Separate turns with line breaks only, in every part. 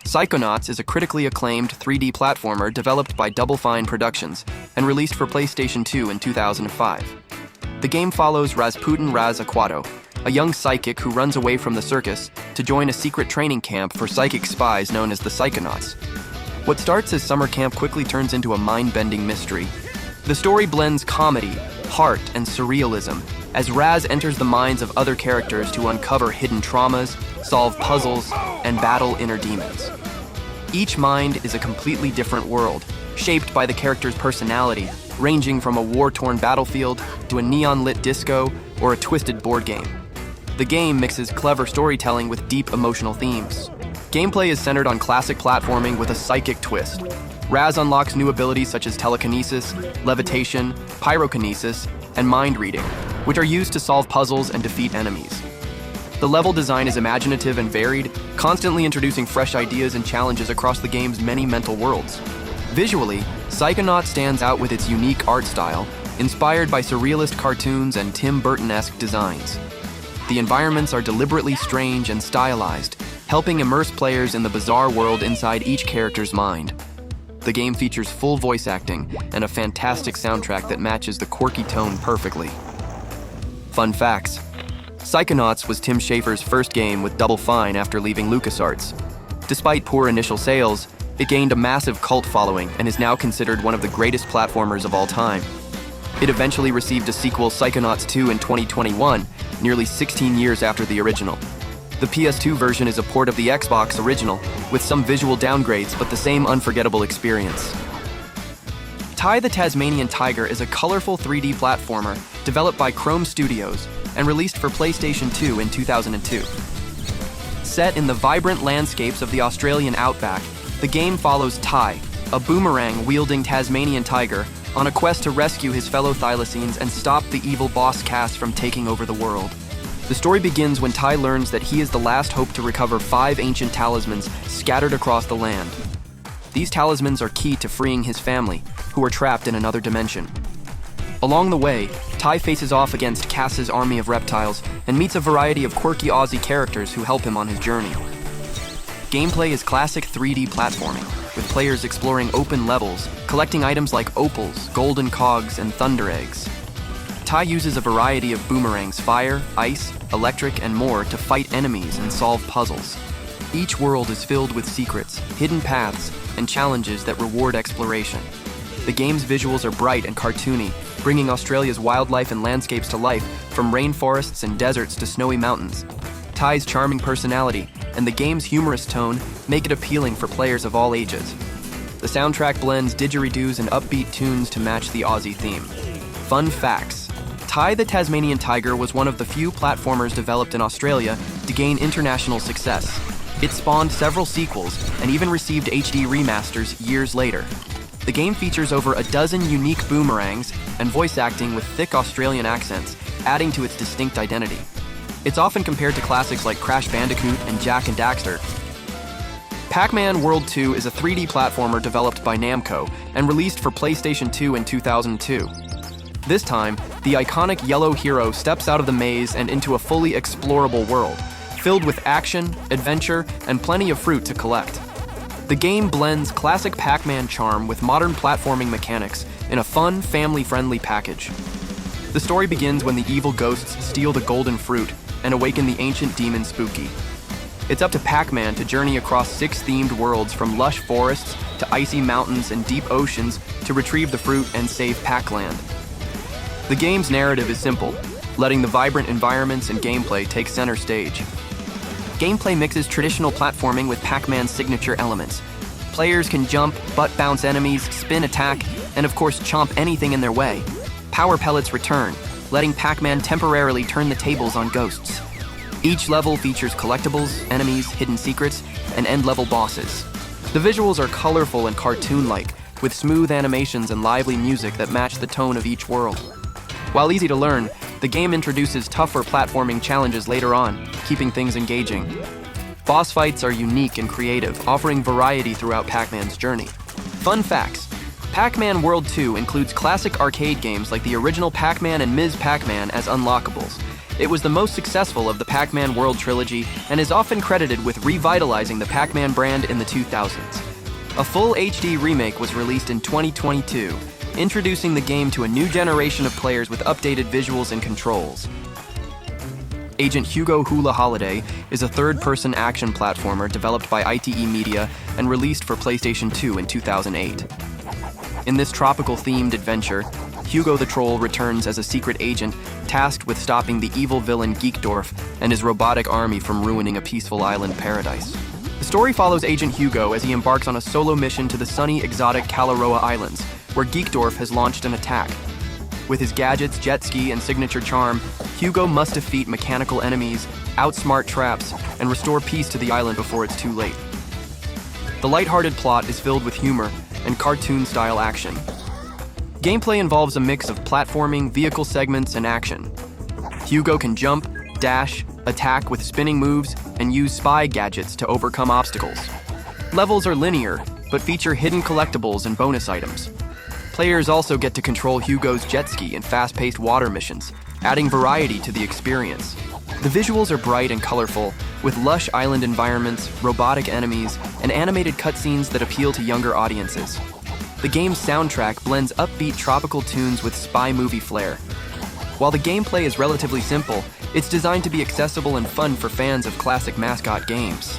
Psychonauts is a critically acclaimed 3D platformer developed by Double Fine Productions and released for PlayStation 2 in 2005. The game follows Rasputin Raz Aquato, a young psychic who runs away from the circus to join a secret training camp for psychic spies known as the Psychonauts. What starts as summer camp quickly turns into a mind-bending mystery. The story blends comedy, heart, and surrealism as Raz enters the minds of other characters to uncover hidden traumas, solve puzzles, and battle inner demons. Each mind is a completely different world, shaped by the character's personality, ranging from a war-torn battlefield to a neon-lit disco or a twisted board game. The game mixes clever storytelling with deep emotional themes. Gameplay is centered on classic platforming with a psychic twist. Raz unlocks new abilities such as telekinesis, levitation, pyrokinesis, and mind reading, which are used to solve puzzles and defeat enemies. The level design is imaginative and varied, constantly introducing fresh ideas and challenges across the game's many mental worlds. Visually, Psychonauts stands out with its unique art style, inspired by surrealist cartoons and Tim Burton-esque designs. The environments are deliberately strange and stylized, helping immerse players in the bizarre world inside each character's mind. The game features full voice acting and a fantastic soundtrack that matches the quirky tone perfectly. Fun facts: Psychonauts was Tim Schafer's first game with Double Fine after leaving LucasArts. Despite poor initial sales, it gained a massive cult following and is now considered one of the greatest platformers of all time. It eventually received a sequel, Psychonauts 2, in 2021, nearly 16 years after the original. The PS2 version is a port of the Xbox original, with some visual downgrades but the same unforgettable experience. Ty the Tasmanian Tiger is a colorful 3D platformer developed by Chrome Studios and released for PlayStation 2 in 2002. Set in the vibrant landscapes of the Australian outback, the game follows Ty, a boomerang-wielding Tasmanian tiger, on a quest to rescue his fellow thylacines and stop the evil boss Cass from taking over the world. The story begins when Ty learns that he is the last hope to recover 5 ancient talismans scattered across the land. These talismans are key to freeing his family, who are trapped in another dimension. Along the way, Ty faces off against Cass's army of reptiles and meets a variety of quirky Aussie characters who help him on his journey. Gameplay is classic 3D platforming, with players exploring open levels, collecting items like opals, golden cogs, and thunder eggs. Ty uses a variety of boomerangs, fire, ice, electric, and more to fight enemies and solve puzzles. Each world is filled with secrets, hidden paths, and challenges that reward exploration. The game's visuals are bright and cartoony, bringing Australia's wildlife and landscapes to life, from rainforests and deserts to snowy mountains. Ty's charming personality and the game's humorous tone make it appealing for players of all ages. The soundtrack blends didgeridoos and upbeat tunes to match the Aussie theme. Fun facts: Ty the Tasmanian Tiger was one of the few platformers developed in Australia to gain international success. It spawned several sequels and even received HD remasters years later. The game features over a dozen unique boomerangs and voice acting with thick Australian accents, adding to its distinct identity. It's often compared to classics like Crash Bandicoot and Jak and Daxter. Pac-Man World 2 is a 3D platformer developed by Namco and released for PlayStation 2 in 2002. This time, the iconic yellow hero steps out of the maze and into a fully explorable world, filled with action, adventure, and plenty of fruit to collect. The game blends classic Pac-Man charm with modern platforming mechanics in a fun, family-friendly package. The story begins when the evil ghosts steal the golden fruit and awaken the ancient demon Spooky. It's up to Pac-Man to journey across 6 themed worlds, from lush forests to icy mountains and deep oceans, to retrieve the fruit and save Pac-Land. The game's narrative is simple, letting the vibrant environments and gameplay take center stage. Gameplay mixes traditional platforming with Pac-Man's signature elements. Players can jump, butt-bounce enemies, spin attack, and of course chomp anything in their way. Power pellets return, letting Pac-Man temporarily turn the tables on ghosts. Each level features collectibles, enemies, hidden secrets, and end-level bosses. The visuals are colorful and cartoon-like, with smooth animations and lively music that match the tone of each world. While easy to learn, the game introduces tougher platforming challenges later on, keeping things engaging. Boss fights are unique and creative, offering variety throughout Pac-Man's journey. Fun facts: Pac-Man World 2 includes classic arcade games like the original Pac-Man and Ms. Pac-Man as unlockables. It was the most successful of the Pac-Man World trilogy and is often credited with revitalizing the Pac-Man brand in the 2000s. A full HD remake was released in 2022, introducing the game to a new generation of players with updated visuals and controls. Agent Hugo Hula Holiday is a third-person action platformer developed by ITE Media and released for PlayStation 2 in 2008. In this tropical-themed adventure, Hugo the Troll returns as a secret agent tasked with stopping the evil villain Geekdorf and his robotic army from ruining a peaceful island paradise. The story follows Agent Hugo as he embarks on a solo mission to the sunny, exotic Kalaroa Islands, where Geekdorf has launched an attack. With his gadgets, jet ski, and signature charm, Hugo must defeat mechanical enemies, outsmart traps, and restore peace to the island before it's too late. The lighthearted plot is filled with humor and cartoon-style action. Gameplay involves a mix of platforming, vehicle segments, and action. Hugo can jump, dash, attack with spinning moves, and use spy gadgets to overcome obstacles. Levels are linear, but feature hidden collectibles and bonus items. Players also get to control Hugo's jet ski in fast-paced water missions, adding variety to the experience. The visuals are bright and colorful, with lush island environments, robotic enemies, and animated cutscenes that appeal to younger audiences. The game's soundtrack blends upbeat tropical tunes with spy movie flair. While the gameplay is relatively simple, it's designed to be accessible and fun for fans of classic mascot games.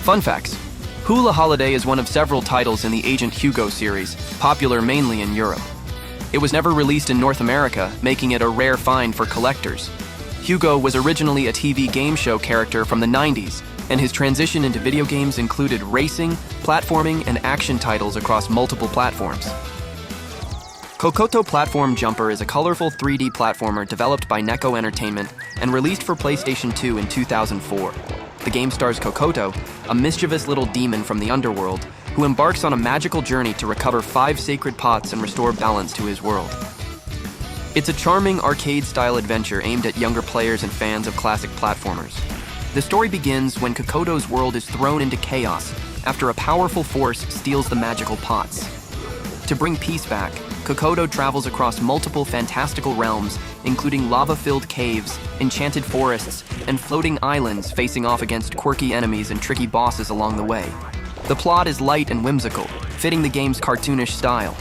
Fun facts: Hula Holiday is one of several titles in the Agent Hugo series, popular mainly in Europe. It was never released in North America, making it a rare find for collectors. Hugo was originally a TV game show character from the 90s, and his transition into video games included racing, platforming, and action titles across multiple platforms. Cocoto Platform Jumper is a colorful 3D platformer developed by Neko Entertainment and released for PlayStation 2 in 2004. The game stars Cocoto, a mischievous little demon from the underworld, who embarks on a magical journey to recover 5 sacred pots and restore balance to his world. It's a charming arcade-style adventure aimed at younger players and fans of classic platformers. The story begins when Cocoto's world is thrown into chaos after a powerful force steals the magical pots. To bring peace back, Cocoto travels across multiple fantastical realms, including lava-filled caves, enchanted forests, and floating islands facing off against quirky enemies and tricky bosses along the way. The plot is light and whimsical, fitting the game's cartoonish style.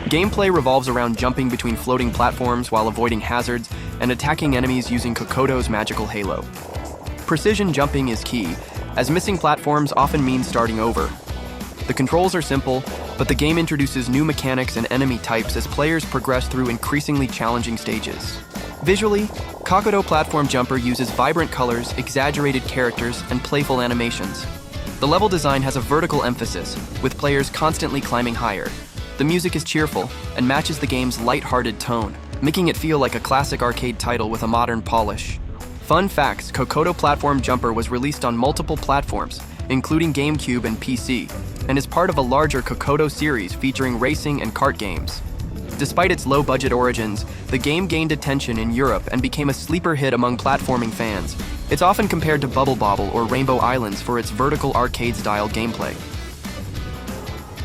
Gameplay revolves around jumping between floating platforms while avoiding hazards and attacking enemies using Cocoto's magical halo. Precision jumping is key, as missing platforms often mean starting over. The controls are simple, but the game introduces new mechanics and enemy types as players progress through increasingly challenging stages. Visually, Cocoto Platform Jumper uses vibrant colors, exaggerated characters, and playful animations. The level design has a vertical emphasis, with players constantly climbing higher. The music is cheerful and matches the game's light-hearted tone, making it feel like a classic arcade title with a modern polish. Fun facts: Cocoto Platform Jumper was released on multiple platforms, including GameCube and PC, and is part of a larger Cocoto series featuring racing and kart games. Despite its low-budget origins, the game gained attention in Europe and became a sleeper hit among platforming fans. It's often compared to Bubble Bobble or Rainbow Islands for its vertical arcade-style gameplay.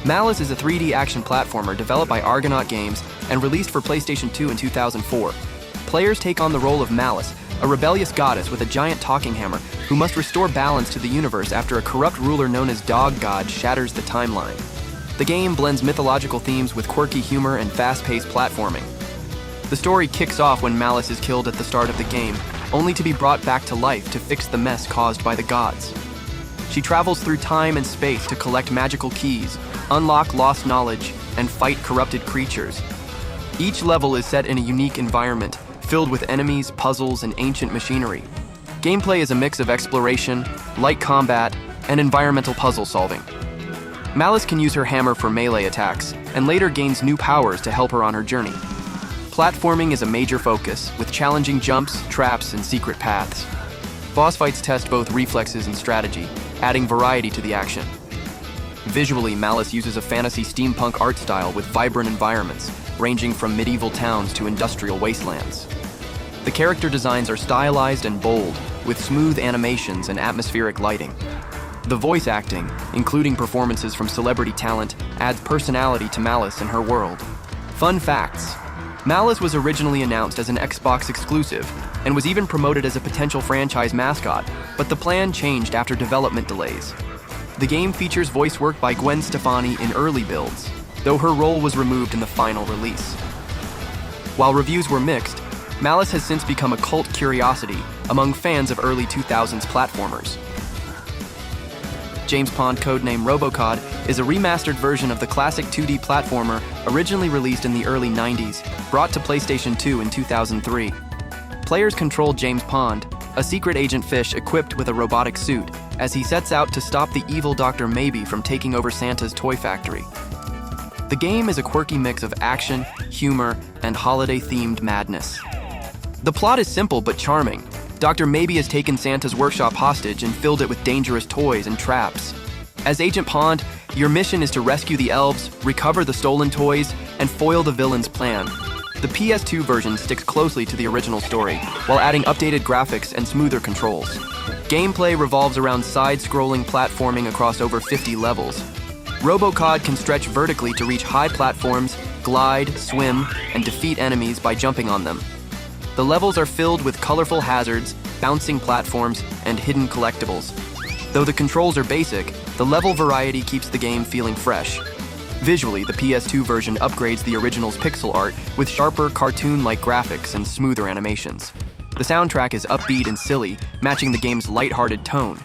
Malice is a 3D action platformer developed by Argonaut Games and released for PlayStation 2 in 2004. Players take on the role of Malice, a rebellious goddess with a giant talking hammer who must restore balance to the universe after a corrupt ruler known as Dog God shatters the timeline. The game blends mythological themes with quirky humor and fast-paced platforming. The story kicks off when Malice is killed at the start of the game, only to be brought back to life to fix the mess caused by the gods. She travels through time and space to collect magical keys, unlock lost knowledge, and fight corrupted creatures. Each level is set in a unique environment, filled with enemies, puzzles, and ancient machinery. Gameplay is a mix of exploration, light combat, and environmental puzzle solving. Malice can use her hammer for melee attacks, and later gains new powers to help her on her journey. Platforming is a major focus, with challenging jumps, traps, and secret paths. Boss fights test both reflexes and strategy, adding variety to the action. Visually, Malice uses a fantasy steampunk art style with vibrant environments, ranging from medieval towns to industrial wastelands. The character designs are stylized and bold, with smooth animations and atmospheric lighting. The voice acting, including performances from celebrity talent, adds personality to Malice and her world. Fun facts: Malice was originally announced as an Xbox exclusive, and was even promoted as a potential franchise mascot, but the plan changed after development delays. The game features voice work by Gwen Stefani in early builds, though her role was removed in the final release. While reviews were mixed, Malice has since become a cult curiosity among fans of early 2000s platformers. James Pond, codename Robocod, is a remastered version of the classic 2D platformer originally released in the early 90s, brought to PlayStation 2 in 2003. Players control James Pond, a secret agent fish equipped with a robotic suit, as he sets out to stop the evil Dr. Maybe from taking over Santa's toy factory. The game is a quirky mix of action, humor, and holiday-themed madness. The plot is simple but charming. Dr. Maybe has taken Santa's workshop hostage and filled it with dangerous toys and traps. As Agent Pond, your mission is to rescue the elves, recover the stolen toys, and foil the villain's plan. The PS2 version sticks closely to the original story, while adding updated graphics and smoother controls. Gameplay revolves around side-scrolling platforming across over 50 levels. Robocod can stretch vertically to reach high platforms, glide, swim, and defeat enemies by jumping on them. The levels are filled with colorful hazards, bouncing platforms, and hidden collectibles. Though the controls are basic, the level variety keeps the game feeling fresh. Visually, the PS2 version upgrades the original's pixel art with sharper, cartoon-like graphics and smoother animations. The soundtrack is upbeat and silly, matching the game's lighthearted tone.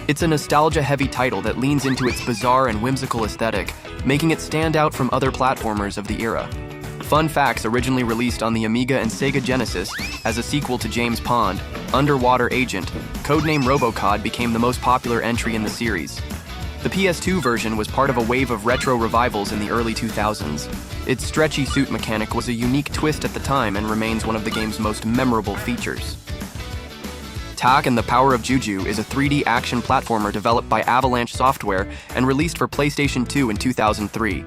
It's a nostalgia-heavy title that leans into its bizarre and whimsical aesthetic, making it stand out from other platformers of the era. Fun facts: originally released on the Amiga and Sega Genesis as a sequel to James Pond, Underwater Agent, codename Robocod became the most popular entry in the series. The PS2 version was part of a wave of retro revivals in the early 2000s. Its stretchy suit mechanic was a unique twist at the time and remains one of the game's most memorable features. Jak and the Power of Juju is a 3D action platformer developed by Avalanche Software and released for PlayStation 2 in 2003.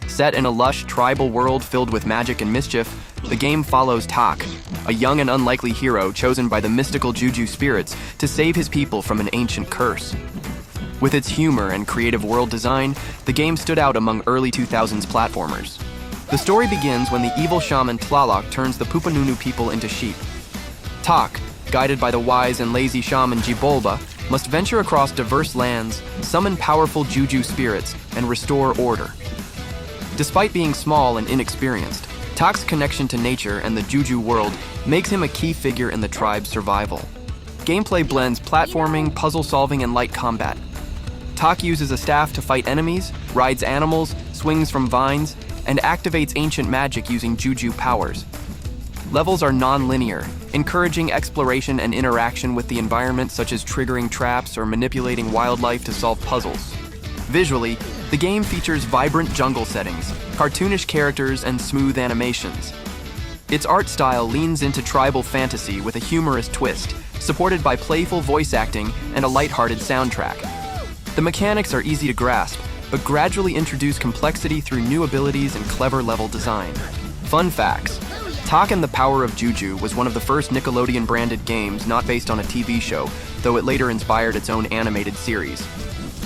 Set in a lush, tribal world filled with magic and mischief, the game follows Jak, a young and unlikely hero chosen by the mystical Juju spirits to save his people from an ancient curse. With its humor and creative world design, the game stood out among early 2000s platformers. The story begins when the evil shaman Tlaloc turns the Pupanunu people into sheep. Jak, guided by the wise and lazy shaman Jibolba, must venture across diverse lands, summon powerful Juju spirits, and restore order. Despite being small and inexperienced, Jak's connection to nature and the Juju world makes him a key figure in the tribe's survival. Gameplay blends platforming, puzzle solving, and light combat. Jak uses a staff to fight enemies, rides animals, swings from vines, and activates ancient magic using Juju powers. Levels are non-linear, encouraging exploration and interaction with the environment, such as triggering traps or manipulating wildlife to solve puzzles. Visually, the game features vibrant jungle settings, cartoonish characters, and smooth animations. Its art style leans into tribal fantasy with a humorous twist, supported by playful voice acting and a lighthearted soundtrack. The mechanics are easy to grasp, but gradually introduce complexity through new abilities and clever level design. Fun facts: Jak and the Power of Juju was one of the first Nickelodeon-branded games not based on a TV show, though it later inspired its own animated series.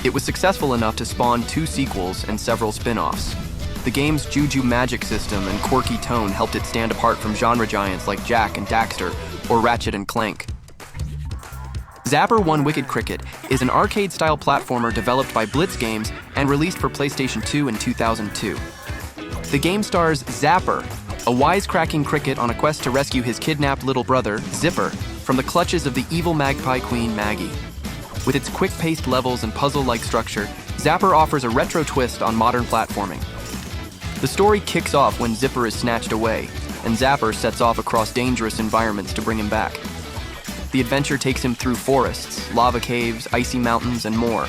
It was successful enough to spawn 2 sequels and several spin-offs. The game's Juju magic system and quirky tone helped it stand apart from genre giants like Jak and Daxter or Ratchet and Clank. Zapper 1 Wicked Cricket is an arcade-style platformer developed by Blitz Games and released for PlayStation 2 in 2002. The game stars Zapper, a wisecracking cricket on a quest to rescue his kidnapped little brother, Zipper, from the clutches of the evil magpie queen Maggie. With its quick-paced levels and puzzle-like structure, Zapper offers a retro twist on modern platforming. The story kicks off when Zipper is snatched away, and Zapper sets off across dangerous environments to bring him back. The adventure takes him through forests, lava caves, icy mountains, and more.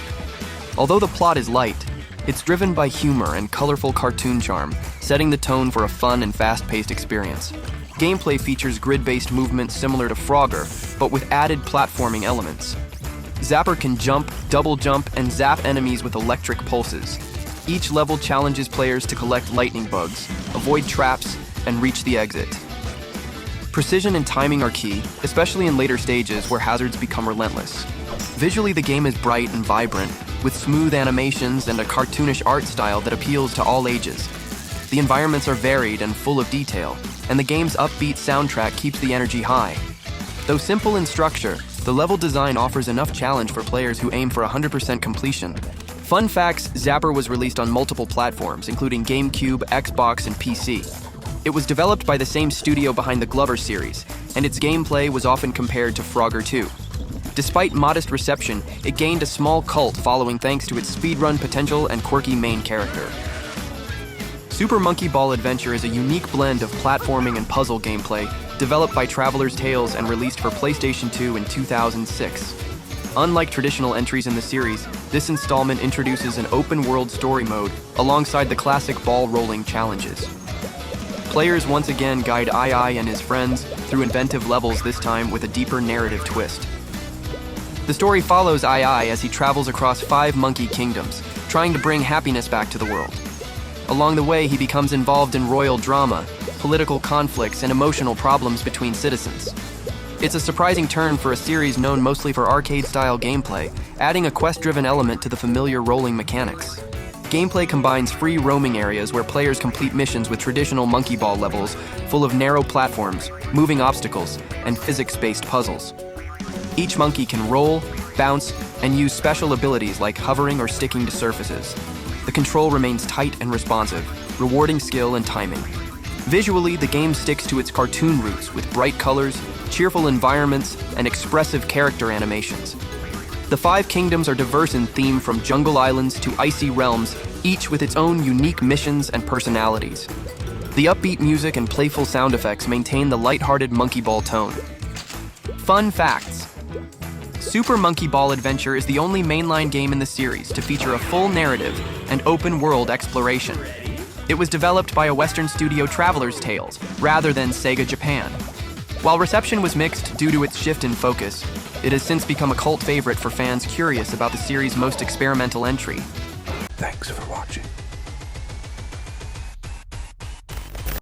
Although the plot is light, it's driven by humor and colorful cartoon charm, setting the tone for a fun and fast-paced experience. Gameplay features grid-based movement similar to Frogger, but with added platforming elements. Zapper can jump, double jump, and zap enemies with electric pulses. Each level challenges players to collect lightning bugs, avoid traps, and reach the exit. Precision and timing are key, especially in later stages where hazards become relentless. Visually, the game is bright and vibrant, with smooth animations and a cartoonish art style that appeals to all ages. The environments are varied and full of detail, and the game's upbeat soundtrack keeps the energy high. Though simple in structure, the level design offers enough challenge for players who aim for 100% completion. Fun facts: Zapper was released on multiple platforms, including GameCube, Xbox, and PC. It was developed by the same studio behind the Glover series, and its gameplay was often compared to Frogger 2. Despite modest reception, it gained a small cult following thanks to its speedrun potential and quirky main character. Super Monkey Ball Adventure is a unique blend of platforming and puzzle gameplay, developed by Traveler's Tales and released for PlayStation 2 in 2006. Unlike traditional entries in the series, this installment introduces an open-world story mode alongside the classic ball-rolling challenges. Players once again guide Ai and his friends through inventive levels, this time with a deeper narrative twist. The story follows Ai as he travels across 5 monkey kingdoms, trying to bring happiness back to the world. Along the way, he becomes involved in royal drama, political conflicts, and emotional problems between citizens. It's a surprising turn for a series known mostly for arcade-style gameplay, adding a quest-driven element to the familiar rolling mechanics. Gameplay combines free roaming areas where players complete missions with traditional monkey ball levels, full of narrow platforms, moving obstacles, and physics-based puzzles. Each monkey can roll, bounce, and use special abilities like hovering or sticking to surfaces. The control remains tight and responsive, rewarding skill and timing. Visually, the game sticks to its cartoon roots with bright colors, cheerful environments, and expressive character animations. The 5 kingdoms are diverse in theme, from jungle islands to icy realms, each with its own unique missions and personalities. The upbeat music and playful sound effects maintain the lighthearted monkey ball tone. Fun facts: Super Monkey Ball Adventure is the only mainline game in the series to feature a full narrative and open-world exploration. It was developed by a Western studio, Traveler's Tales, rather than Sega Japan. While reception was mixed due to its shift in focus, it has since become a cult favorite for fans curious about the series' most experimental entry.
Thanks for watching.